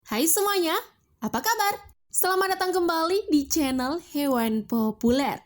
Hai semuanya, apa kabar? Selamat datang kembali di channel Hewan Populer.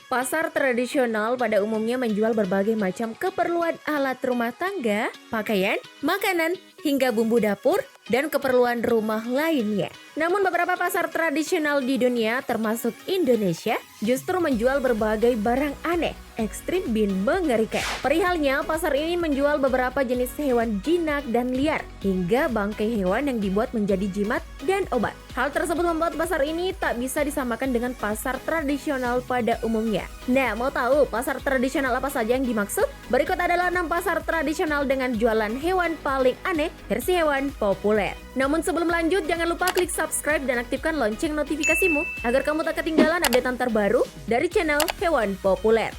Pasar tradisional pada umumnya menjual berbagai macam keperluan alat rumah tangga, pakaian, makanan, hingga bumbu dapur, dan keperluan rumah lainnya. Namun beberapa pasar tradisional di dunia, termasuk Indonesia, justru menjual berbagai barang aneh, ekstrim dan mengerikan. Perihalnya, pasar ini menjual beberapa jenis hewan jinak dan liar, hingga bangkai hewan yang dibuat menjadi jimat dan obat. Hal tersebut membuat pasar ini tak bisa disamakan dengan pasar tradisional pada umumnya. Nah, mau tahu pasar tradisional apa saja yang dimaksud? Berikut adalah 6 pasar tradisional dengan jualan hewan paling aneh versi hewan populer. Namun sebelum lanjut, jangan lupa klik subscribe dan aktifkan lonceng notifikasimu agar kamu tak ketinggalan update terbaru dari channel Hewan Populer.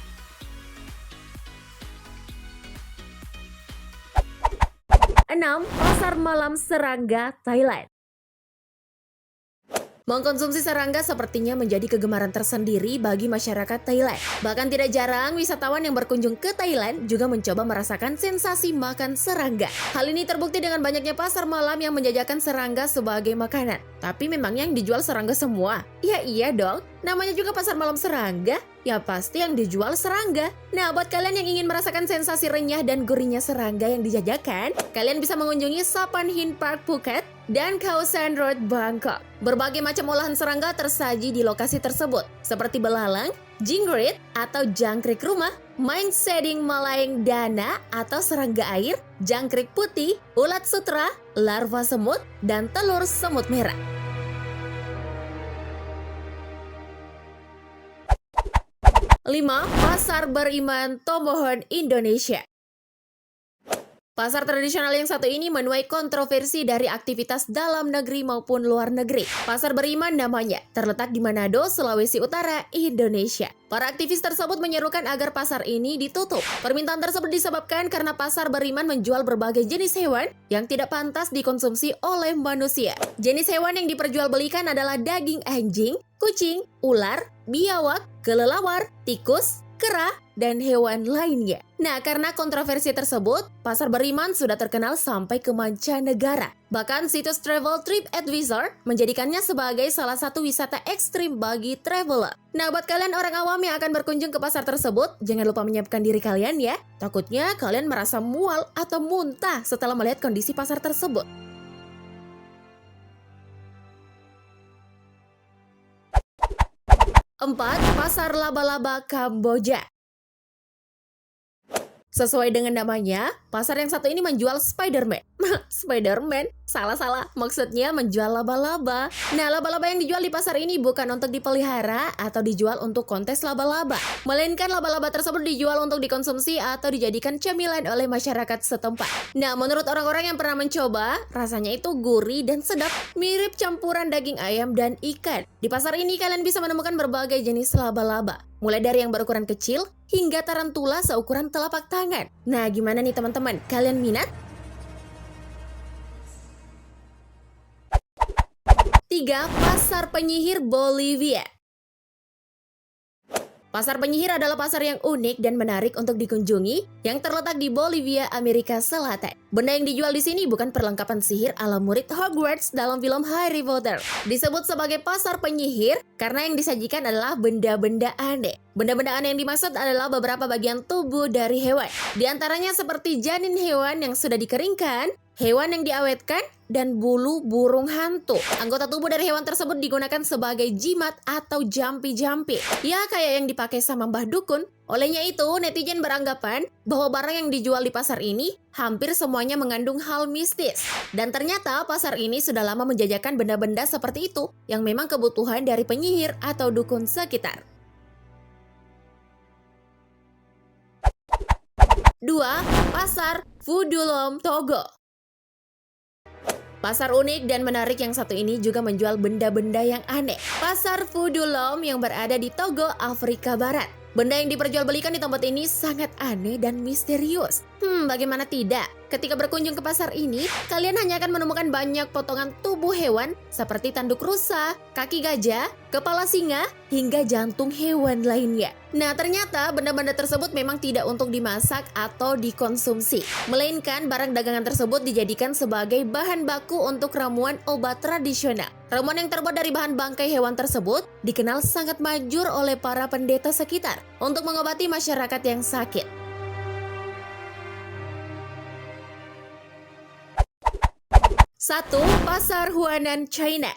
6. Pasar Malam Serangga, Thailand. Mengkonsumsi serangga sepertinya menjadi kegemaran tersendiri bagi masyarakat Thailand. Bahkan tidak jarang wisatawan yang berkunjung ke Thailand juga mencoba merasakan sensasi makan serangga. Hal ini terbukti dengan banyaknya pasar malam yang menjajakan serangga sebagai makanan. Tapi memangnya yang dijual serangga semua? Ya iya dong, namanya juga pasar malam serangga. Ya pasti yang dijual serangga. Nah, buat kalian yang ingin merasakan sensasi renyah dan gurihnya serangga yang dijajakan, kalian bisa mengunjungi Sapan Hin Park Phuket dan Khao San Road Bangkok. Berbagai macam olahan serangga tersaji di lokasi tersebut, seperti belalang, jingrit atau jangkrik rumah, main seding malayang dana atau serangga air, jangkrik putih, ulat sutra, larva semut, dan telur semut merah. 5. Pasar Beriman Tomohon, Indonesia. Pasar tradisional yang satu ini menuai kontroversi dari aktivitas dalam negeri maupun luar negeri. Pasar Beriman namanya, terletak di Manado, Sulawesi Utara, Indonesia. Para aktivis tersebut menyerukan agar pasar ini ditutup. Permintaan tersebut disebabkan karena pasar Beriman menjual berbagai jenis hewan yang tidak pantas dikonsumsi oleh manusia. Jenis hewan yang diperjualbelikan adalah daging anjing, kucing, ular, biawak, kelelawar, tikus, kera, dan hewan lainnya. Nah, karena kontroversi tersebut, Pasar Beriman sudah terkenal sampai ke mancanegara. Bahkan situs Travel TripAdvisor menjadikannya sebagai salah satu wisata ekstrim bagi traveler. Nah, buat kalian orang awam yang akan berkunjung ke pasar tersebut, jangan lupa menyiapkan diri kalian ya. Takutnya kalian merasa mual atau muntah setelah melihat kondisi pasar tersebut. 4. Pasar Laba-Laba, Kamboja. Sesuai dengan namanya, pasar yang satu ini menjual Spider-Man. Spider-Man? Salah-salah, maksudnya menjual laba-laba. Nah, laba-laba yang dijual di pasar ini bukan untuk dipelihara atau dijual untuk kontes laba-laba, melainkan laba-laba tersebut dijual untuk dikonsumsi atau dijadikan cemilan oleh masyarakat setempat. Nah, menurut orang-orang yang pernah mencoba, rasanya itu gurih dan sedap, mirip campuran daging ayam dan ikan. Di pasar ini kalian bisa menemukan berbagai jenis laba-laba, mulai dari yang berukuran kecil hingga tarantula seukuran telapak tangan. Nah, gimana nih teman-teman? Kalian minat? 3. Pasar Penyihir, Bolivia. Pasar penyihir adalah pasar yang unik dan menarik untuk dikunjungi yang terletak di Bolivia, Amerika Selatan. Benda yang dijual di sini bukan perlengkapan sihir ala murid Hogwarts dalam film Harry Potter. Disebut sebagai pasar penyihir karena yang disajikan adalah benda-benda aneh. Benda-benda aneh yang dimaksud adalah beberapa bagian tubuh dari hewan. Di antaranya seperti janin hewan yang sudah dikeringkan, hewan yang diawetkan, dan bulu burung hantu. Anggota tubuh dari hewan tersebut digunakan sebagai jimat atau jampi-jampi. Ya, kayak yang dipakai sama Mbah Dukun. Olehnya itu, netizen beranggapan bahwa barang yang dijual di pasar ini hampir semuanya mengandung hal mistis. Dan ternyata pasar ini sudah lama menjajakan benda-benda seperti itu yang memang kebutuhan dari penyihir atau dukun sekitar. 2. Pasar Fudulom, Togo. Pasar unik dan menarik yang satu ini juga menjual benda-benda yang aneh. Pasar Fudulom yang berada di Togo, Afrika Barat. Benda yang diperjualbelikan di tempat ini sangat aneh dan misterius. Bagaimana tidak? Ketika berkunjung ke pasar ini, kalian hanya akan menemukan banyak potongan tubuh hewan seperti tanduk rusa, kaki gajah, kepala singa, hingga jantung hewan lainnya. Nah, ternyata benda-benda tersebut memang tidak untuk dimasak atau dikonsumsi, melainkan barang dagangan tersebut dijadikan sebagai bahan baku untuk ramuan obat tradisional. Ramuan yang terbuat dari bahan bangkai hewan tersebut dikenal sangat manjur oleh para pendeta sekitar untuk mengobati masyarakat yang sakit. 1. Pasar Huanan, China.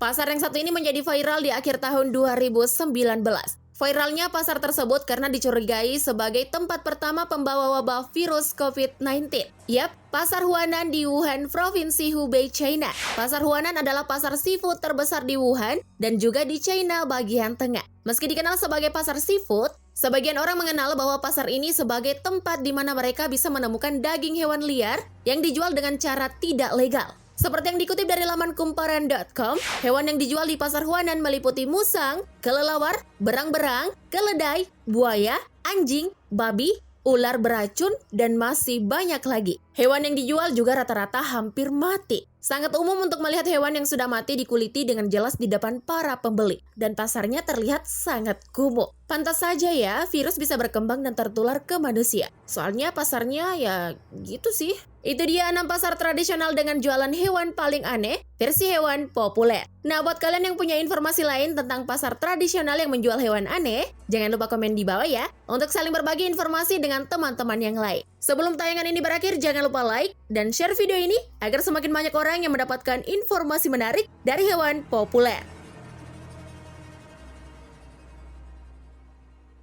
Pasar yang satu ini menjadi viral di akhir tahun 2019. Viralnya pasar tersebut karena dicurigai sebagai tempat pertama pembawa wabah virus COVID-19. Yap, Pasar Huanan di Wuhan, Provinsi Hubei, China. Pasar Huanan adalah pasar seafood terbesar di Wuhan dan juga di China bagian tengah. Meski dikenal sebagai pasar seafood, sebagian orang mengenal bahwa pasar ini sebagai tempat di mana mereka bisa menemukan daging hewan liar yang dijual dengan cara tidak legal. Seperti yang dikutip dari laman kumparan.com, hewan yang dijual di pasar Huanan meliputi musang, kelelawar, berang-berang, keledai, buaya, anjing, babi, ular beracun, dan masih banyak lagi. Hewan yang dijual juga rata-rata hampir mati. Sangat umum untuk melihat hewan yang sudah mati dikuliti dengan jelas di depan para pembeli. Dan pasarnya terlihat sangat kumuh. Pantas saja ya, virus bisa berkembang dan tertular ke manusia. Soalnya pasarnya ya gitu sih. Itu dia 6 pasar tradisional dengan jualan hewan paling aneh, versi hewan populer. Nah, buat kalian yang punya informasi lain tentang pasar tradisional yang menjual hewan aneh, jangan lupa komen di bawah ya, untuk saling berbagi informasi dengan teman-teman yang lain. Sebelum tayangan ini berakhir, jangan lupa like dan share video ini agar semakin banyak orang yang mendapatkan informasi menarik dari hewan populer.